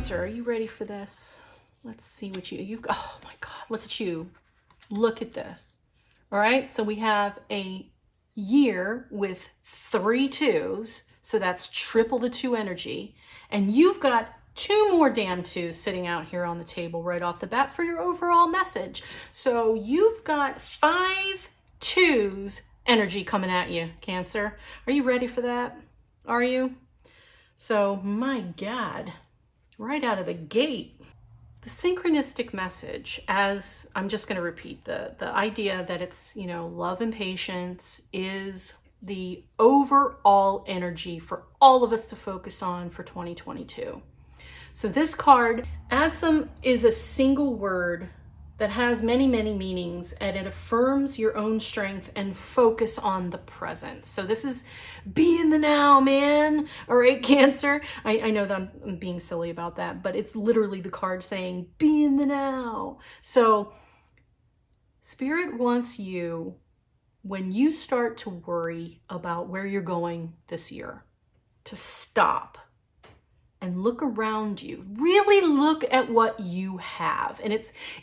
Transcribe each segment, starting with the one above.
Cancer, are you ready for this? Let's see what you've got. Oh my God, look at you. Look at this. All right, so we have a year with 3 2s, so that's triple the 2 energy. And you've got 2 more damn 2s sitting out here on the table right off the bat for your overall message. So you've got 5 2s energy coming at you, Cancer. Are you ready for that? Are you? So, my God, right out of the gate. The synchronistic message, as I'm just going to repeat, the idea that it's, you know, love and patience is the overall energy for all of us to focus on for 2022. So this card, Adsum, is a single word that has many, many meanings, and it affirms your own strength and focus on the present. So this is be in the now, man. All right, Cancer. I know that I'm being silly about that, but it's literally the card saying be in the now. So Spirit wants you, when you start to worry about where you're going this year, to stop and look around you. Really look at what you have. And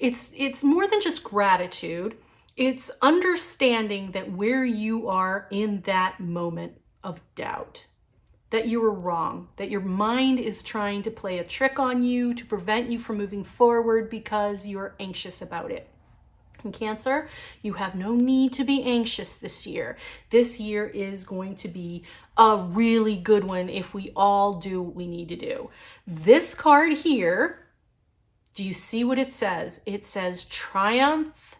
it's more than just gratitude. It's understanding that where you are in that moment of doubt, that you were wrong, that your mind is trying to play a trick on you to prevent you from moving forward because you're anxious about it. And Cancer, you have no need to be anxious this year. This year is going to be a really good one if we all do what we need to do. This card here, do you see what it says? It says triumph,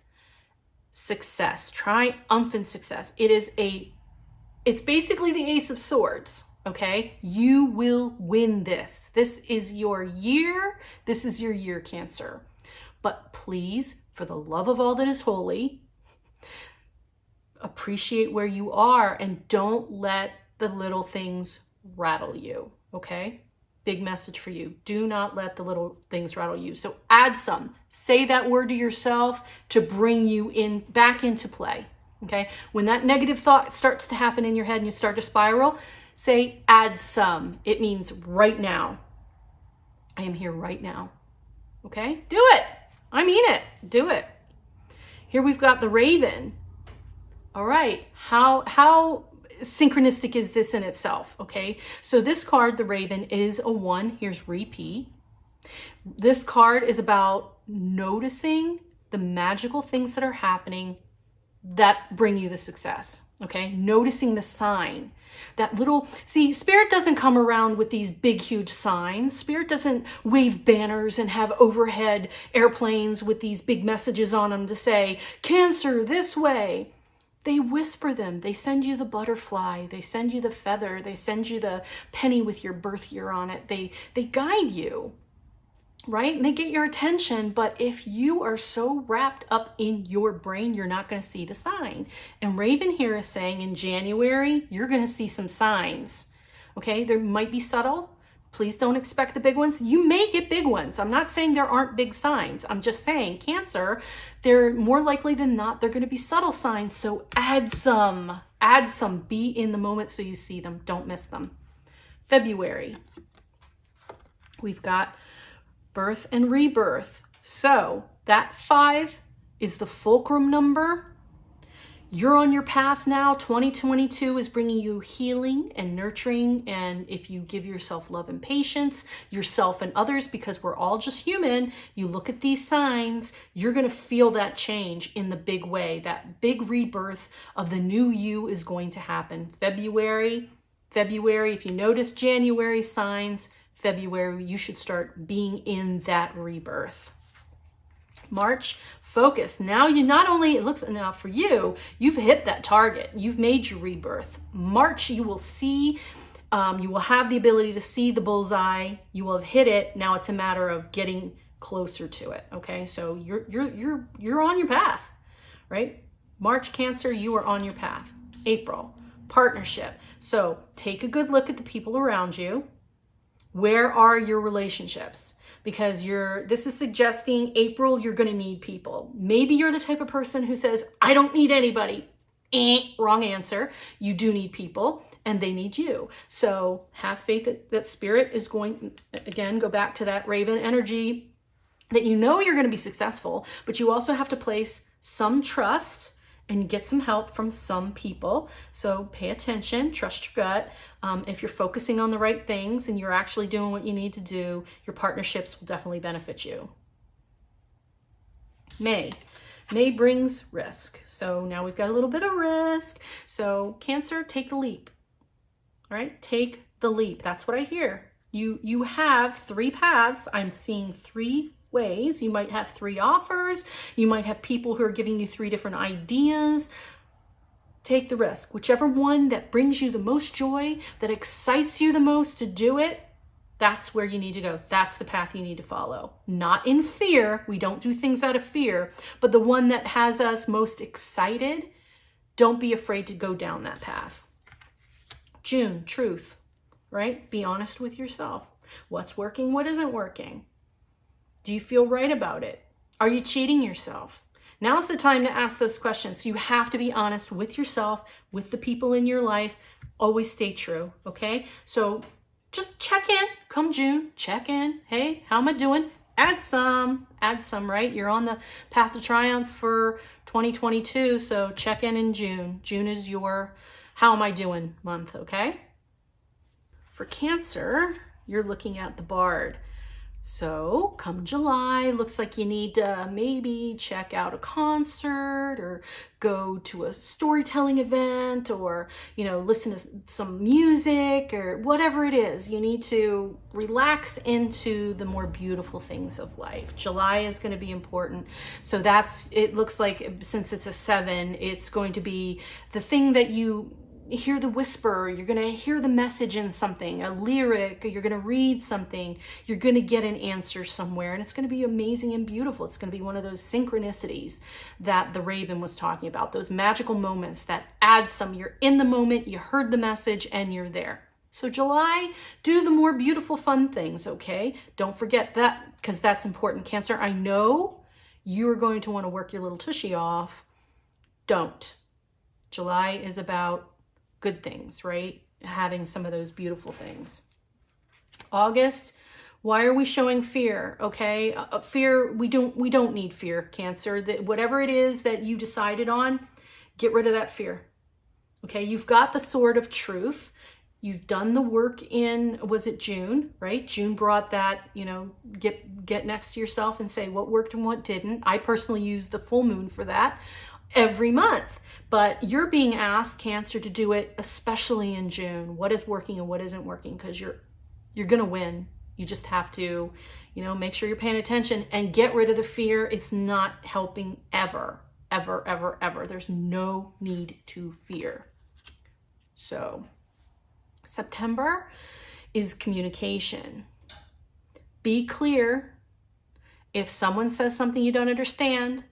success, triumphant success. It's basically the Ace of Swords, okay? You will win this. This is your year. This is your year, Cancer. But please, for the love of all that is holy, appreciate where you are and don't let the little things rattle you, okay? Big message for you. Do not let the little things rattle you. So add some. Say that word to yourself to bring you back into play, okay? When that negative thought starts to happen in your head and you start to spiral, say add some. It means right now. I am here right now, okay? Do it. I mean it. Do it. Here we've got the Raven. All right. How synchronistic is this in itself? Okay. So this card, the Raven, is a 1. Here's repeat. This card is about noticing the magical things that are happening that bring you the success. Okay. Noticing the sign. That little, see, Spirit doesn't come around with these big, huge signs. Spirit doesn't wave banners and have overhead airplanes with these big messages on them to say, Cancer, this way. They whisper them. They send you the butterfly. They send you the feather. They send you the penny with your birth year on it. They guide you, right? And they get your attention. But if you are so wrapped up in your brain, you're not going to see the sign. And Raven here is saying in January, you're going to see some signs. Okay, there might be subtle. Please don't expect the big ones. You may get big ones. I'm not saying there aren't big signs. I'm just saying, Cancer, they're more likely than not, they're going to be subtle signs. So add some, be in the moment so you see them. Don't miss them. February, we've got birth and rebirth. So that 5 is the fulcrum number. You're on your path now. 2022 is bringing you healing and nurturing. And if you give yourself love and patience, yourself and others, because we're all just human, you look at these signs, you're going to feel that change in the big way. That big rebirth of the new you is going to happen. February, if you notice January signs, February, you should start being in that rebirth. March, focus. Now you not only, it looks, now for you, you've hit that target. You've made your rebirth. March, you will see, you will have the ability to see the bullseye. You will have hit it. Now it's a matter of getting closer to it. Okay, so you're on your path, right? March, Cancer, you are on your path. April, partnership. So take a good look at the people around you. Where are your relationships? Because this is suggesting April, you're going to need people. Maybe you're the type of person who says, I don't need anybody. Wrong answer. You do need people. and they need you. So have faith that spirit is going, again, go back to that Raven energy, that you know you're going to be successful, but you also have to place some trust and get some help from some people. So pay attention, trust your gut. If you're focusing on the right things and you're actually doing what you need to do, your partnerships will definitely benefit you. May brings risk. So now we've got a little bit of risk. So Cancer, take the leap. All right, take the leap. That's what I hear. You have 3 paths. I'm seeing 3 ways. You might have 3 offers. You might have people who are giving you 3 different ideas. Take the risk. Whichever one that brings you the most joy, that excites you the most to do it, that's where you need to go. That's the path you need to follow. Not in fear. We don't do things out of fear, but the one that has us most excited, don't be afraid to go down that path. June, truth, right? Be honest with yourself. What's working? What isn't working? Do you feel right about it? Are you cheating yourself? Now's the time to ask those questions. You have to be honest with yourself, with the people in your life. Always stay true, okay? So just check in. Come June, check in. Hey, how am I doing? Add some, right? You're on the path to triumph for 2022, so check in June. June is your how am I doing month, okay? For Cancer, you're looking at the Bard. So come July, looks like you need to maybe check out a concert or go to a storytelling event, or, you know, listen to some music or whatever it is. You need to relax into the more beautiful things of life. July is going to be important. So it looks like, since it's a 7, it's going to be the thing that you hear the whisper, you're going to hear the message in something, a lyric, you're going to read something, you're going to get an answer somewhere, and it's going to be amazing and beautiful. It's going to be one of those synchronicities that the Raven was talking about, those magical moments that add some, you're in the moment, you heard the message, and you're there. So July, do the more beautiful, fun things, okay? Don't forget that, because that's important. Cancer, I know you're going to want to work your little tushy off. Don't. July is about good things, right? Having some of those beautiful things. August, why are we showing fear? Okay, fear, we don't need fear, Cancer. That whatever it is that you decided on, get rid of that fear. Okay, you've got the sword of truth. You've done the work in, was it June, right? June brought that, you know, get next to yourself and say what worked and what didn't. I personally use the full moon for that every month. But you're being asked, Cancer, to do it, especially in June. What is working and what isn't working? Because you're going to win. You just have to, you know, make sure you're paying attention and get rid of the fear. It's not helping ever, ever, ever, ever. There's no need to fear. So September is communication. Be clear. If someone says something you don't understand,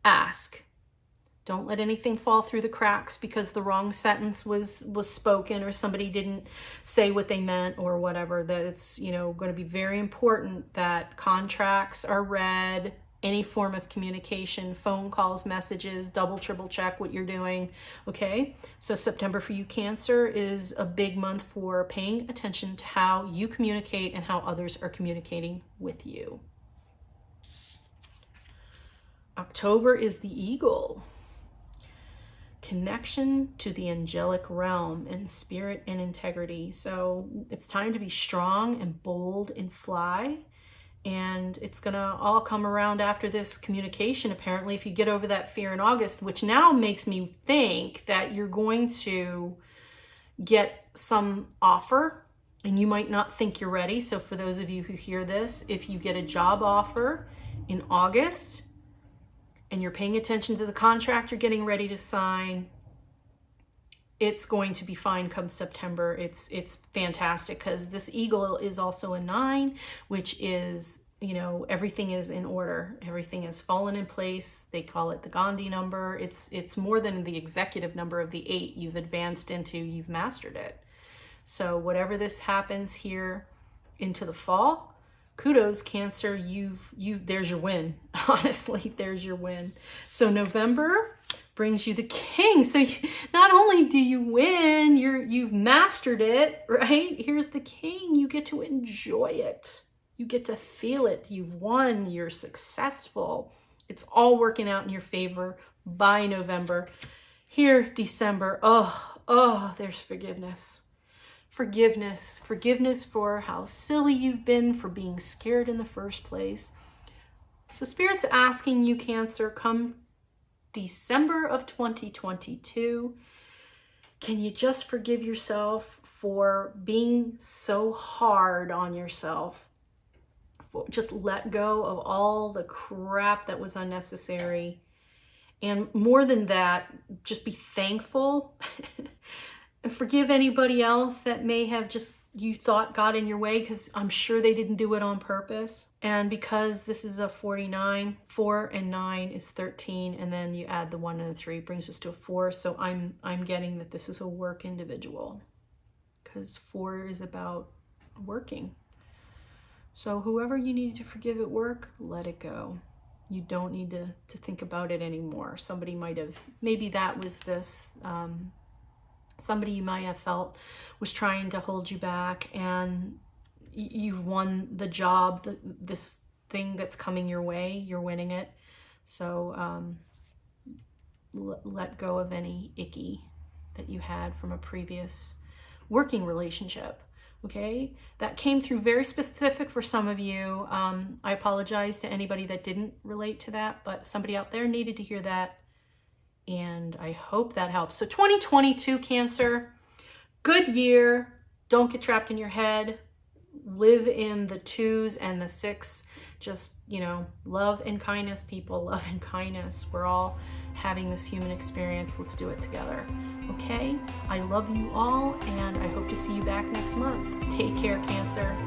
ask. Don't let anything fall through the cracks because the wrong sentence was spoken, or somebody didn't say what they meant, or whatever. That it's, you know, going to be very important that contracts are read, any form of communication, phone calls, messages, double, triple check what you're doing. Okay. So September for you, Cancer, is a big month for paying attention to how you communicate and how others are communicating with you. October is the Eagle. Connection to the angelic realm and spirit and integrity. So it's time to be strong and bold and fly. And it's going to all come around after this communication, apparently, if you get over that fear in August, which now makes me think that you're going to get some offer and you might not think you're ready. So for those of you who hear this, if you get a job offer in August, and you're paying attention to the contract you're getting ready to sign, it's going to be fine come September. It's fantastic, because this Eagle is also a 9, which is, you know, everything is in order. Everything has fallen in place. They call it the Gandhi number. It's more than the executive number of the 8 you've advanced into, you've mastered it. So whatever this happens here into the fall, kudos, Cancer, there's your win. Honestly, there's your win. So November, brings you the King. So not only do you win, you've mastered it, right? Here's the King. You get to enjoy it. You get to feel it. You've won. You're successful. It's all working out in your favor by November. Here, December. Oh, there's forgiveness. Forgiveness for how silly you've been, for being scared in the first place. So Spirit's asking you, Cancer, come December of 2022, can you just forgive yourself for being so hard on yourself? Just let go of all the crap that was unnecessary. And more than that, just be thankful. And forgive anybody else that may have just, you thought, got in your way, because I'm sure they didn't do it on purpose. And because this is a 49, 4 and 9 is 13, and then you add the 1 and the 3, brings us to a 4. So I'm getting that this is a work individual, because 4 is about working. So whoever you need to forgive at work, let it go. You don't need to think about it anymore. Somebody might have, maybe that was this, somebody you might have felt was trying to hold you back, and you've won the job, this thing that's coming your way, you're winning it. So let go of any icky that you had from a previous working relationship. Okay, that came through very specific for some of you. I apologize to anybody that didn't relate to that, but somebody out there needed to hear that. And I hope that helps. So 2022, Cancer, good year. Don't get trapped in your head. Live in the 2s and the 6. Just, love and kindness, people. Love and kindness. We're all having this human experience. Let's do it together. Okay? I love you all, and I hope to see you back next month. Take care, Cancer.